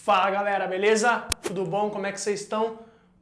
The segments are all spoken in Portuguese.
Fala galera, beleza? Tudo bom? Como é que vocês estão?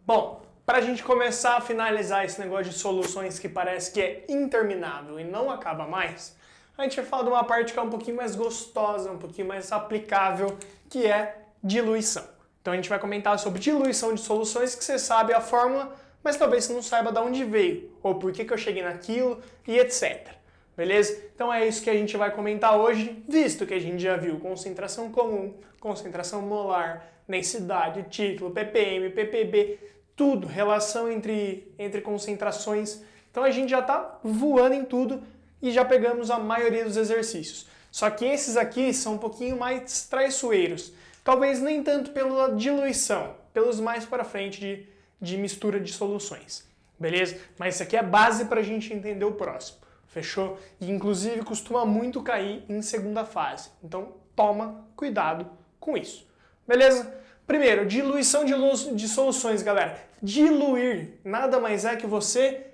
Bom, para a gente começar a finalizar esse negócio de soluções que parece que é interminável e não acaba mais, a gente vai falar de uma parte que é um pouquinho mais gostosa, um pouquinho mais aplicável, que é diluição. Então a gente vai comentar sobre diluição de soluções que você sabe a fórmula, mas talvez você não saiba de onde veio, ou por que eu cheguei naquilo e etc. Beleza? Então é isso que a gente vai comentar hoje, visto que a gente já viu concentração comum, concentração molar, densidade, título, ppm, ppb, tudo, relação entre concentrações. Então a gente já está voando em tudo e já pegamos a maioria dos exercícios. Só que esses aqui são um pouquinho mais traiçoeiros. Talvez nem tanto pela diluição, pelos mais para frente de mistura de soluções. Beleza? Mas isso aqui é base para a gente entender o próximo. Fechou? E inclusive costuma muito cair em segunda fase. Então toma cuidado com isso. Beleza? Primeiro, diluição de soluções, galera. Diluir nada mais é que você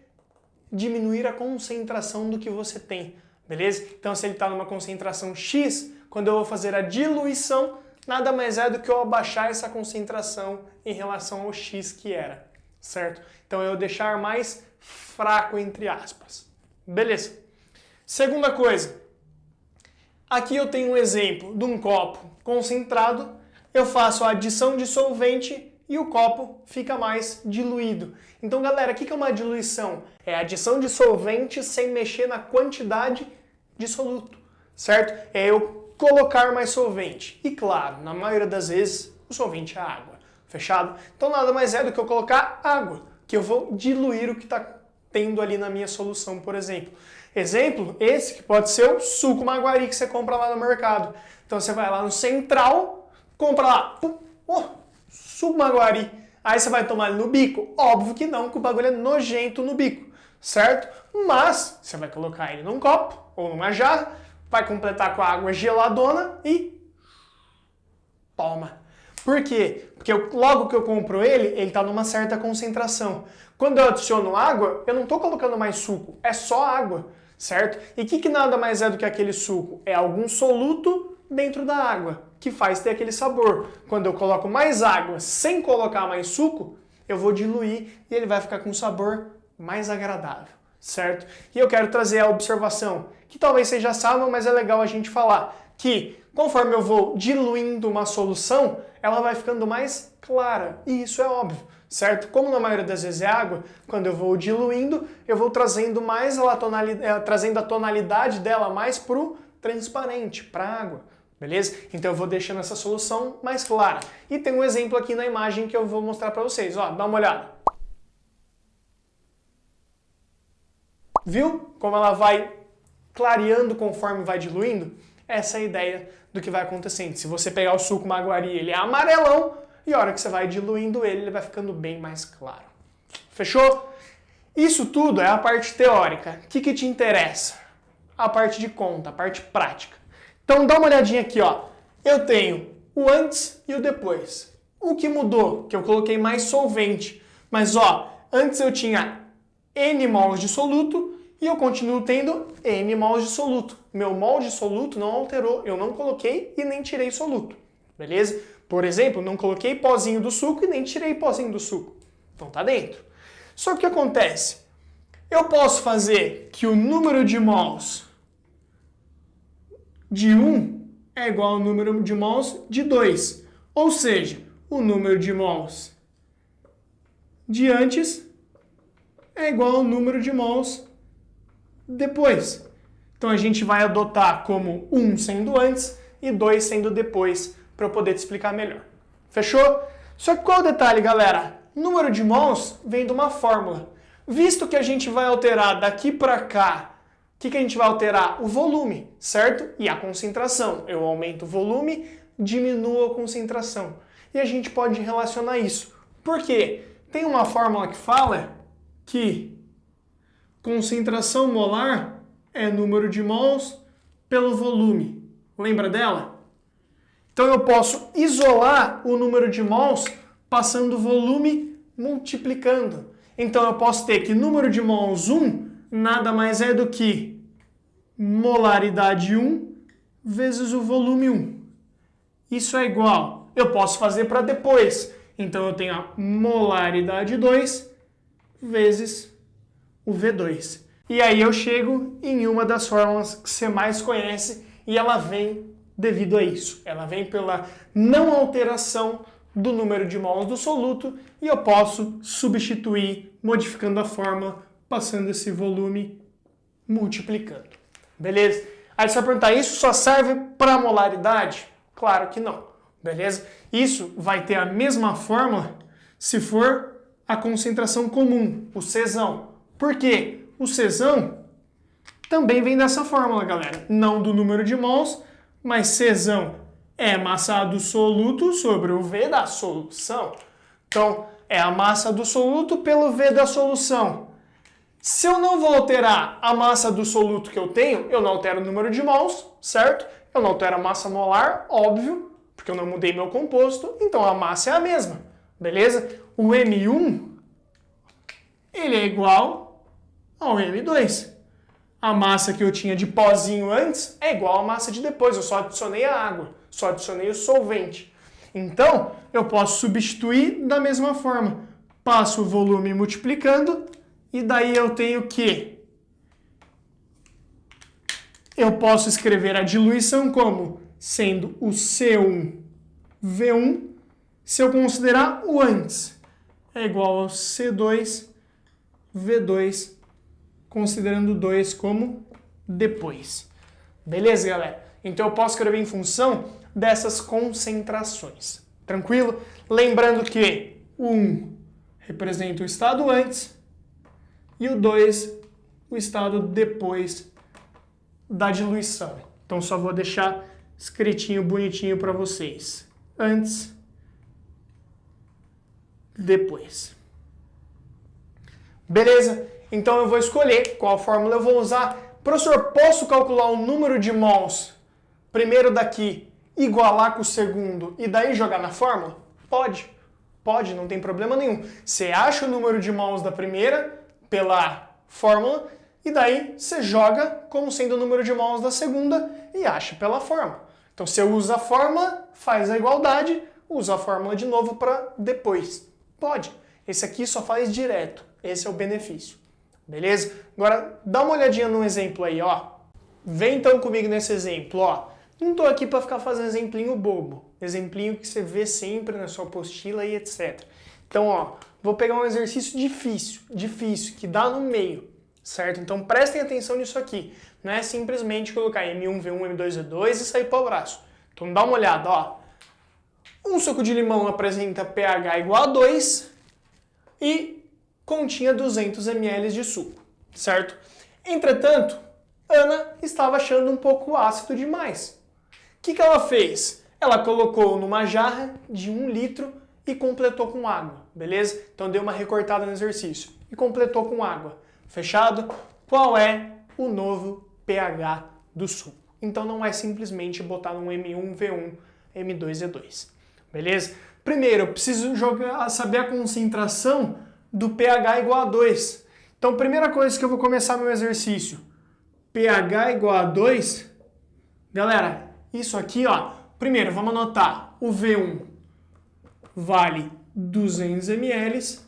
diminuir a concentração do que você tem. Beleza? Então se ele está numa concentração X, quando eu vou fazer a diluição, nada mais é do que eu abaixar essa concentração em relação ao X que era. Certo? Então eu deixar mais fraco, entre aspas. Beleza. Segunda coisa. Aqui eu tenho um exemplo de um copo concentrado. Eu faço a adição de solvente e o copo fica mais diluído. Então, galera, o que é uma diluição? É a adição de solvente sem mexer na quantidade de soluto. Certo? É eu colocar mais solvente. E claro, na maioria das vezes, o solvente é água. Fechado? Então, nada mais é do que eu colocar água, que eu vou diluir o que está tendo ali na minha solução, por exemplo. Exemplo, esse que pode ser o suco Maguari que você compra lá no mercado. Então você vai lá no Central, compra lá, suco Maguari. Aí você vai tomar ele no bico? Óbvio que não, que o bagulho é nojento no bico, certo? Mas você vai colocar ele num copo ou numa jarra, vai completar com a água geladona e toma. Por quê? Porque logo que eu compro ele está numa certa concentração. Quando eu adiciono água, eu não estou colocando mais suco, é só água, certo? E o que nada mais é do que aquele suco? É algum soluto dentro da água, que faz ter aquele sabor. Quando eu coloco mais água sem colocar mais suco, eu vou diluir e ele vai ficar com um sabor mais agradável, certo? E eu quero trazer a observação, que talvez vocês já saibam, mas é legal a gente falar, que conforme eu vou diluindo uma solução, ela vai ficando mais clara, e isso é óbvio, certo? Como na maioria das vezes é água, quando eu vou diluindo, eu vou trazendo mais trazendo a tonalidade dela mais pro transparente, para a água, beleza? Então eu vou deixando essa solução mais clara. E tem um exemplo aqui na imagem que eu vou mostrar para vocês, ó, dá uma olhada. Viu como ela vai clareando conforme vai diluindo? Essa é a ideia do que vai acontecendo. Se você pegar o suco Maguari, ele é amarelão, e a hora que você vai diluindo ele vai ficando bem mais claro. Fechou? Isso tudo é a parte teórica. O que te interessa? A parte de conta, a parte prática. Então dá uma olhadinha aqui, ó. Eu tenho o antes e o depois. O que mudou? Que eu coloquei mais solvente. Mas ó, antes eu tinha N mols de soluto, e eu continuo tendo N mols de soluto. Meu mol de soluto não alterou, eu não coloquei e nem tirei soluto. Beleza? Por exemplo, não coloquei pozinho do suco e nem tirei pozinho do suco. Então tá dentro. Só que o que acontece? Eu posso fazer que o número de mols de 1 é igual ao número de mols de 2. Ou seja, o número de mols de antes é igual ao número de mols depois. Então a gente vai adotar como 1 sendo antes e 2 sendo depois, para eu poder te explicar melhor. Fechou? Só que qual o detalhe, galera? Número de mols vem de uma fórmula. Visto que a gente vai alterar daqui para cá, o que a gente vai alterar? O volume, certo? E a concentração. Eu aumento o volume, diminuo a concentração. E a gente pode relacionar isso. Por quê? Tem uma fórmula que fala que concentração molar é número de mols pelo volume. Lembra dela? Então eu posso isolar o número de mols passando o volume multiplicando. Então eu posso ter que número de mols 1 nada mais é do que molaridade 1 vezes o volume 1. Isso é igual. eu posso fazer para depois. Então eu tenho a molaridade 2 vezes o V2. E aí eu chego em uma das fórmulas que você mais conhece e ela vem devido a isso. Ela vem pela não alteração do número de mols do soluto e eu posso substituir modificando a fórmula, passando esse volume, multiplicando. Beleza? Aí você vai perguntar, isso só serve para molaridade? Claro que não. Beleza? Isso vai ter a mesma fórmula se for a concentração comum, o Czão. Por quê? O Czão também vem dessa fórmula, galera. Não do número de mols, mas Czão é a massa do soluto sobre o V da solução. Então, é a massa do soluto pelo V da solução. Se eu não vou alterar a massa do soluto que eu tenho, eu não altero o número de mols, certo? Eu não altero a massa molar, óbvio, porque eu não mudei meu composto, então a massa é a mesma, beleza? O M1, ele é igual ao M2. A massa que eu tinha de pozinho antes é igual à massa de depois, eu só adicionei a água, só adicionei o solvente. Então, eu posso substituir da mesma forma. Passo o volume multiplicando, e daí eu tenho que... Eu posso escrever a diluição como sendo o C1 V1, se eu considerar o antes, é igual ao C2 V2, considerando 2 como depois. Beleza, galera? Então eu posso escrever em função dessas concentrações. Tranquilo? Lembrando que o 1 representa o estado antes e o 2 o estado depois da diluição. Então só vou deixar escritinho bonitinho para vocês. Antes, depois. Beleza? Então eu vou escolher qual fórmula eu vou usar. Professor, posso calcular o número de mols primeiro daqui, igualar com o segundo e daí jogar na fórmula? Pode. Pode, não tem problema nenhum. Você acha o número de mols da primeira pela fórmula e daí você joga como sendo o número de mols da segunda e acha pela fórmula. Então você usa a fórmula, faz a igualdade, usa a fórmula de novo para depois. Pode. Esse aqui só faz direto. Esse é o benefício. Beleza? Agora, dá uma olhadinha no exemplo aí, ó. Vem então comigo nesse exemplo, ó. Não tô aqui para ficar fazendo exemplinho bobo. Exemplinho que você vê sempre na sua apostila e etc. Então, ó, vou pegar um exercício difícil, que dá no meio, certo? Então prestem atenção nisso aqui. Não é simplesmente colocar M1, V1, M2, V2 e sair para o braço. Então dá uma olhada, ó. Um suco de limão apresenta pH igual a 2 e continha 200 ml de suco, certo? Entretanto, Ana estava achando um pouco ácido demais. O que ela fez? Ela colocou numa jarra de 1 litro e completou com água, beleza? Então deu uma recortada no exercício e completou com água. Fechado? Qual é o novo pH do suco? Então não é simplesmente botar num M1, V1, M2, E2. Beleza? Primeiro, eu preciso saber a concentração do pH igual a 2. Então, primeira coisa que eu vou começar meu exercício. pH igual a 2. Galera, isso aqui, ó. Primeiro, vamos anotar. O V1 vale 200 ml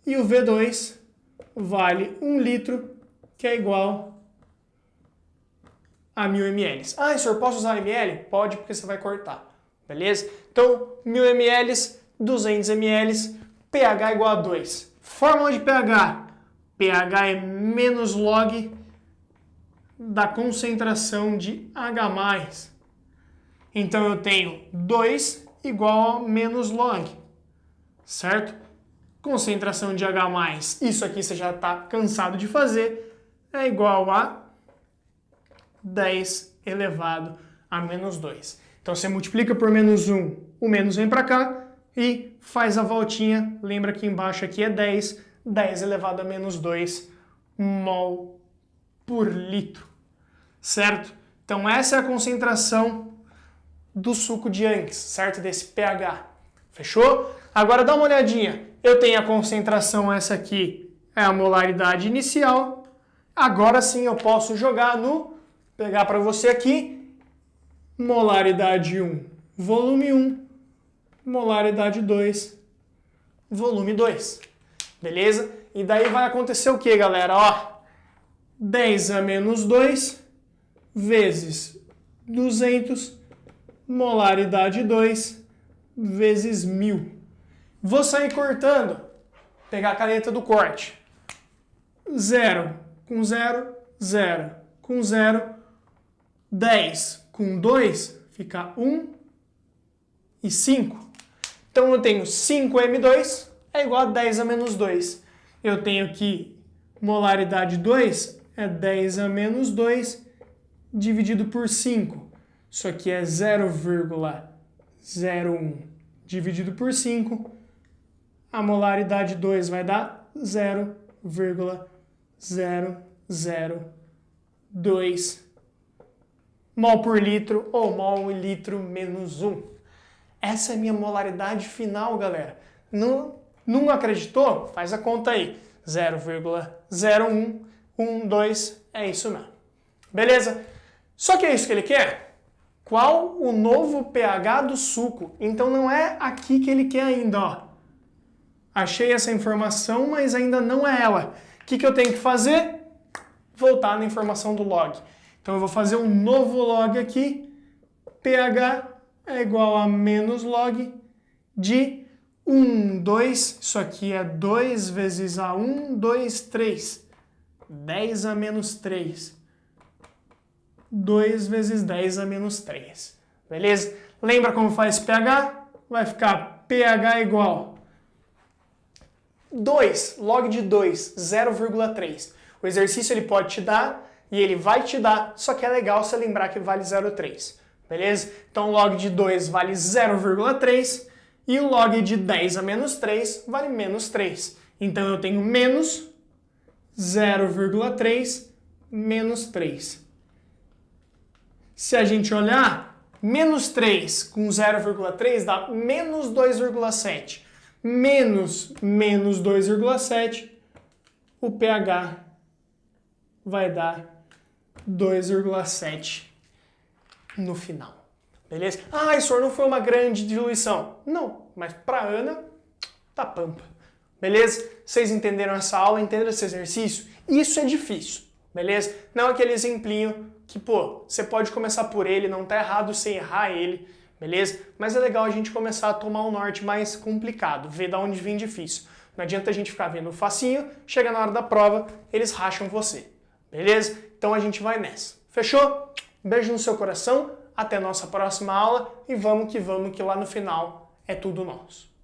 e o V2 vale 1 litro, que é igual a 1000 ml. Ah, senhor, posso usar ml? Pode, porque você vai cortar. Beleza? Então, 1000 ml, 200 ml, pH igual a 2. Fórmula de pH. pH é menos log da concentração de H+. Então, eu tenho 2 igual a menos log. Certo? Concentração de H+, isso aqui você já está cansado de fazer, é igual a 10 elevado a menos 2. Então você multiplica por menos 1, o menos vem para cá e faz a voltinha. Lembra que embaixo aqui é 10, 10 elevado a menos 2 mol por litro. Certo? Então essa é a concentração do suco de Yankees, certo? Desse pH. Fechou? Agora dá uma olhadinha. Eu tenho a concentração, essa aqui é a molaridade inicial. Agora sim eu posso jogar no... Pegar para você aqui, molaridade 1 volume 1, molaridade 2, volume 2. Beleza? E daí vai acontecer o que, galera? Ó, 10 a menos 2 vezes 200, molaridade 2, vezes 1000. Vou sair cortando. Pegar a caneta do corte. 0 com 0, 0 com 0. 10 com 2 fica 1 e 5. Então eu tenho 5m2 é igual a 10 a menos 2. Eu tenho aqui molaridade 2 é 10 a menos 2 dividido por 5. Isso aqui é 0,01 dividido por 5. A molaridade 2 vai dar 0,002 mol por litro ou mol em litro menos 1. Essa é a minha molaridade final, galera. Não acreditou? Faz a conta aí. 0,0112 é isso mesmo. Beleza? Só que é isso que ele quer? Qual o novo pH do suco? Então não é aqui que ele quer ainda, ó. Achei essa informação, mas ainda não é ela. O que eu tenho que fazer? Voltar na informação do log. Então eu vou fazer um novo log aqui. pH é igual a menos log de 1, 2. Isso aqui é 2 vezes a 1, 2, 3. 10 a menos 3. 2 vezes 10 a menos 3. Beleza? Lembra como faz pH? Vai ficar pH igual 2, log de 2, 0,3. O exercício ele pode te dar e ele vai te dar, só que é legal você lembrar que vale 0,3. Beleza? Então log de 2 vale 0,3 e o log de 10 a menos 3 vale menos 3. Então eu tenho menos 0,3 menos 3. Se a gente olhar, menos 3 com 0,3 dá menos 2,7. Menos 2,7, o pH vai dar 2,7 no final. Beleza? Ah, isso não foi uma grande diluição. Não, mas para Ana, tá pampa. Beleza? Vocês entenderam essa aula? Entenderam esse exercício? Isso é difícil. Beleza? Não aquele exemplinho que, pô, você pode começar por ele, não tá errado sem errar ele. Beleza? Mas é legal a gente começar a tomar um norte mais complicado, ver da onde vem difícil. Não adianta a gente ficar vendo facinho, chega na hora da prova, eles racham você. Beleza? Então a gente vai nessa. Fechou? Beijo no seu coração, até a nossa próxima aula e vamos que lá no final é tudo nosso.